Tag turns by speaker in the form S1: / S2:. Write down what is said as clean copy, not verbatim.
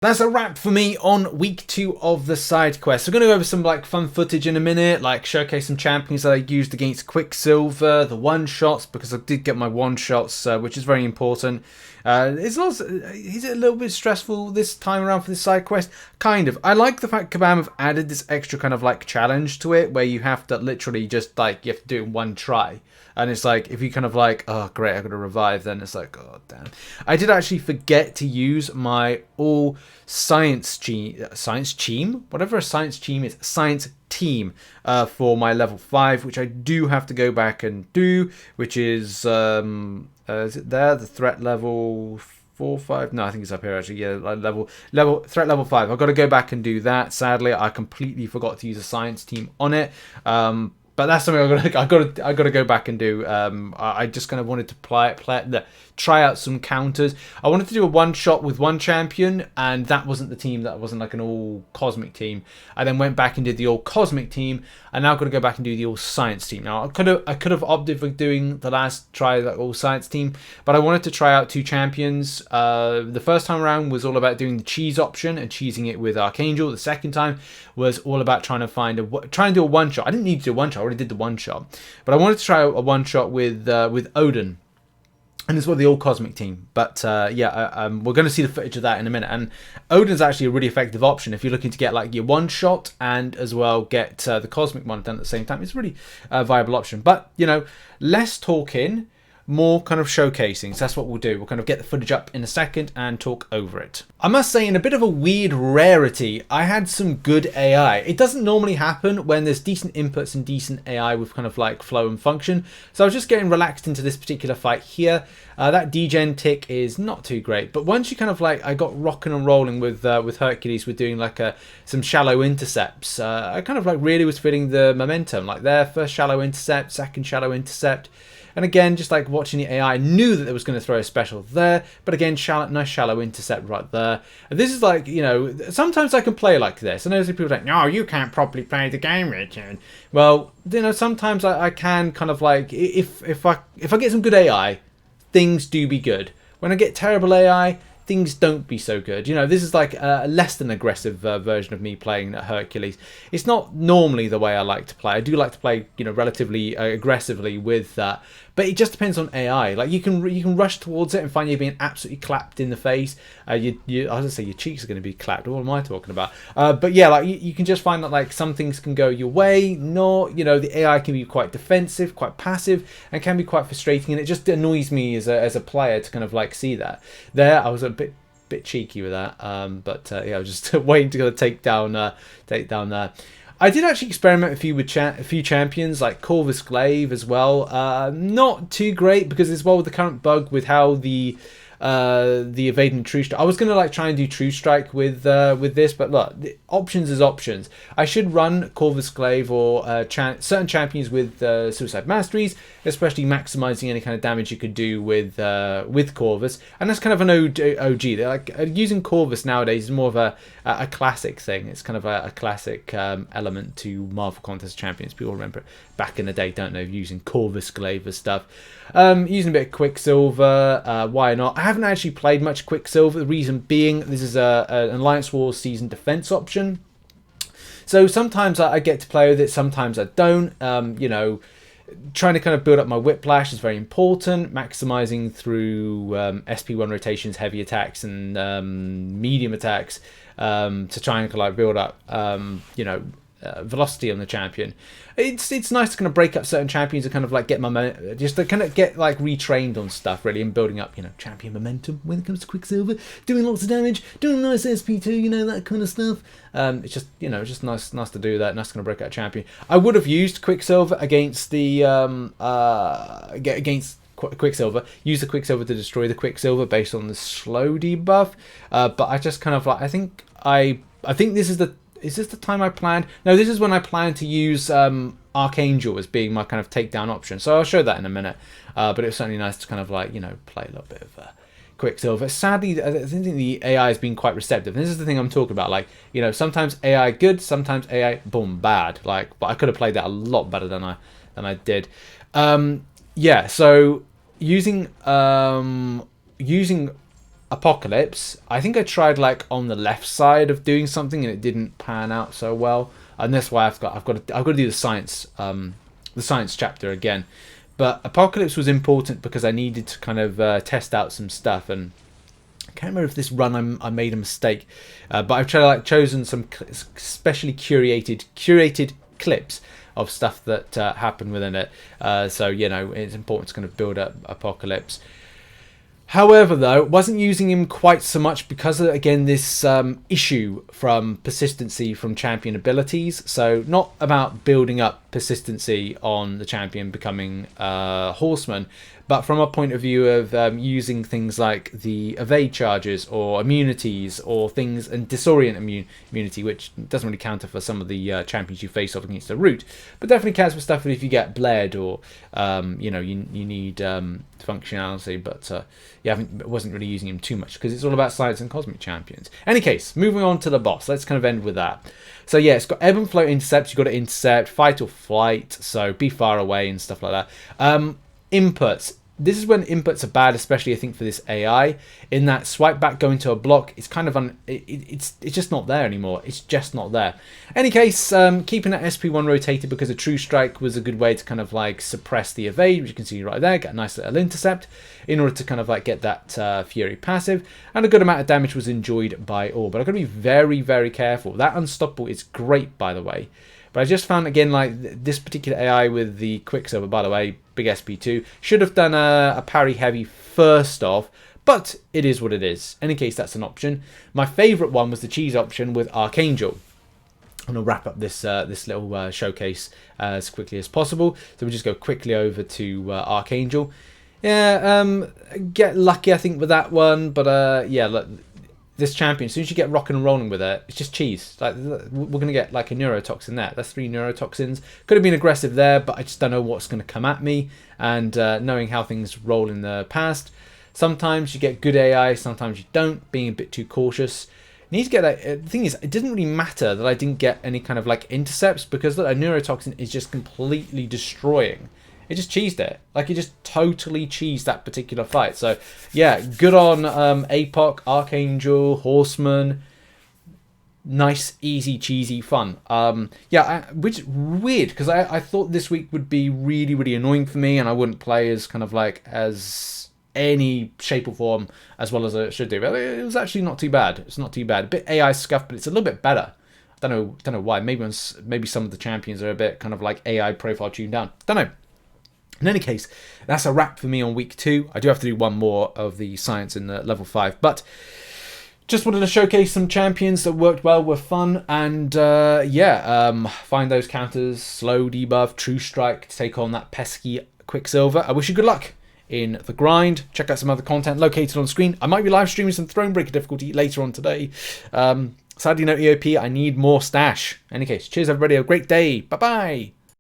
S1: That's a wrap for me on week 2 of the side quest. We're going to go over some like fun footage in a minute, like showcase some champions that I used against Quicksilver, the one-shots, because I did get my one-shots, which is very important. Is it a little bit stressful this time around for this side quest? Kind of. I like the fact Kabam have added this extra kind of like challenge to it, where you have to literally just like, you have to do it in one try. And it's like, if you kind of like, oh great, I've got to revive, then it's like, oh damn. I did actually forget to use my all science team, whatever a science team is, science team for my level 5, which I do have to go back and do, which is it there, the threat level 4, 5? No, I think it's up here actually. Yeah, threat level 5. I've got to go back and do that. Sadly, I completely forgot to use a science team on it. But that's something I got to go back and do. I just kind of wanted to try out some counters. I wanted to do a one shot with one champion, and that wasn't the team. That wasn't like an all cosmic team. I then went back and did the all cosmic team, and now I've got to go back and do the all science team. Now I could have opted for doing the last try that all science team, but I wanted to try out 2 champions. The first time around was all about doing the cheese option and cheesing it with Archangel. The second time was all about trying to do a one shot. I didn't need to do a one shot. I already did the one shot, but I wanted to try a one shot with Odin. And it's what the all cosmic team, but we're going to see the footage of that in a minute. And Odin's actually a really effective option if you're looking to get like your one shot and as well get the cosmic one done at the same time. It's a really viable option. But less talking, more kind of showcasing. So that's what we'll do. We'll kind of get the footage up in a second and talk over it. I must say, in a bit of a weird rarity, I had some good AI. It doesn't normally happen when there's decent inputs and decent AI with kind of like flow and function. So I was just getting relaxed into this particular fight here. That degen tick is not too great, but once you kind of like, I got rocking and rolling with Hercules, with doing like some shallow intercepts. I kind of like really was feeling the momentum, like there, first shallow intercept, second shallow intercept. And again, just like watching the AI, I knew that it was going to throw a special there. But again, nice shallow intercept right there. And this is like, sometimes I can play like this. I know some people are like, no, you can't properly play the game, Richard. Well, sometimes I can kind of like, if I get some good AI, things do be good. When I get terrible AI, things don't be so good. This is like a less than aggressive version of me playing Hercules. It's not normally the way I like to play. I do like to play, relatively aggressively with that. But it just depends on AI. Like you can rush towards it and find you being absolutely clapped in the face. I was gonna say your cheeks are going to be clapped. What am I talking about? But yeah, like you can just find that like some things can go your way. The AI can be quite defensive, quite passive, and can be quite frustrating. And it just annoys me as a player to kind of like see that. There, I was a bit cheeky with that. But I was just waiting to take down there. I did actually experiment a few champions like Corvus Glaive as well. Not too great because as well with the current bug with how the evading True Strike. I was gonna like try and do True Strike with this, but look, the options is options. I should run Corvus Glaive or certain champions with Suicide Masteries, especially maximizing any kind of damage you could do with Corvus, and that's kind of an OG. They're like using Corvus nowadays is more of a classic thing. It's kind of a classic element to Marvel Contest Champions. People remember back in the day, don't know, using Corvus Glaive as stuff. Using a bit of Quicksilver, why not? I haven't actually played much Quicksilver, the reason being this is an Alliance Wars season defense option. So sometimes I get to play with it, sometimes I don't. Trying to kind of build up my whiplash is very important. Maximizing through SP1 rotations, heavy attacks, and medium attacks to try and like build up, velocity on the champion. It's nice to kind of break up certain champions and kind of like get just to kind of get like retrained on stuff really, and building up champion momentum when it comes to Quicksilver, doing lots of damage, doing nice SP2, that kind of stuff. It's just just nice to do that. Nice to kind of break out a champion. I would have used Quicksilver against the Quicksilver. Use the Quicksilver to destroy the Quicksilver based on the slow debuff. But I just kind of like I think this is the. Is this the time I planned? No, this is when I plan to use Archangel as being my kind of takedown option. So I'll show that in a minute. But it was certainly nice to kind of like, play a little bit of Quicksilver. Sadly, I think the AI has been quite receptive. And this is the thing I'm talking about. Like, sometimes AI good, sometimes AI, boom, bad. Like, but I could have played that a lot better than I did. So using Apocalypse, I think I tried like on the left side of doing something and it didn't pan out so well, and that's why I've got to do the science chapter again. But Apocalypse was important because I needed to kind of test out some stuff, and I can't remember if this run I made a mistake, but I've chosen some specially curated clips of stuff that happened within it. So you know, it's important to kind of build up Apocalypse. However, though, wasn't using him quite so much because of, again, this issue from persistency from champion abilities. So not about building up persistency on the champion becoming Horseman, but from a point of view of using things like the evade charges or immunities or things, and disorient immunity, which doesn't really counter for some of the champions you face off against the route, but definitely counts for stuff if you get bled or you know, you need functionality. But yeah, wasn't really using him too much because it's all about science and cosmic champions. Any case, moving on to the boss, let's kind of end with that. So yeah, it's got ebb and flow intercepts. You've got to intercept, fight or flight, so be far away and stuff like that. Inputs. This is when inputs are bad, especially I think for this AI. In that swipe back going to a block, it's kind of it's just not there anymore. It's just not there. Any case, keeping that SP1 rotated because a true strike was a good way to kind of like suppress the evade, which you can see right there. Get a nice little intercept in order to kind of like get that Fury passive, and a good amount of damage was enjoyed by all. But I've got to be very, very careful. That unstoppable is great, by the way. But I just found, again, like this particular AI with the Quicksilver, by the way, big SP2, should have done a parry heavy first off, but it is what it is. In any case, that's an option. My favourite one was the cheese option with Archangel. I'm going to wrap up this this little showcase as quickly as possible. So we'll just go quickly over to Archangel. Yeah, get lucky, I think, with that one. But yeah, look, this champion, as soon as you get rocking and rolling with it, it's just cheese. Like, we're going to get like a neurotoxin there. That's 3 neurotoxins. Could have been aggressive there, but I just don't know what's going to come at me. And knowing how things roll in the past, sometimes you get good AI, sometimes you don't, being a bit too cautious. You need to get that. The thing is, it didn't really matter that I didn't get any kind of like intercepts, because look, a neurotoxin is just completely destroying. It just cheesed it. Like, it just totally cheesed that particular fight. So, yeah, good on APOC, Archangel, Horseman. Nice, easy, cheesy fun. Yeah, which weird, because I thought this week would be really, really annoying for me, and I wouldn't play as kind of like as any shape or form as well as I should do. But it was actually not too bad. It's not too bad. A bit AI scuffed, but it's a little bit better. I don't know why. Maybe some of the champions are a bit kind of like AI profile tuned down. Don't know. In any case, that's a wrap for me on week 2. I do have to do one more of the science in level 5, but just wanted to showcase some champions that worked well, were fun, and yeah, find those counters, slow debuff, true strike to take on that pesky Quicksilver. I wish you good luck in the grind. Check out some other content located on screen. I might be live streaming some Thronebreaker difficulty later on today. Sadly, no EOP. I need more stash. In any case, cheers everybody. Have a great day. Bye bye.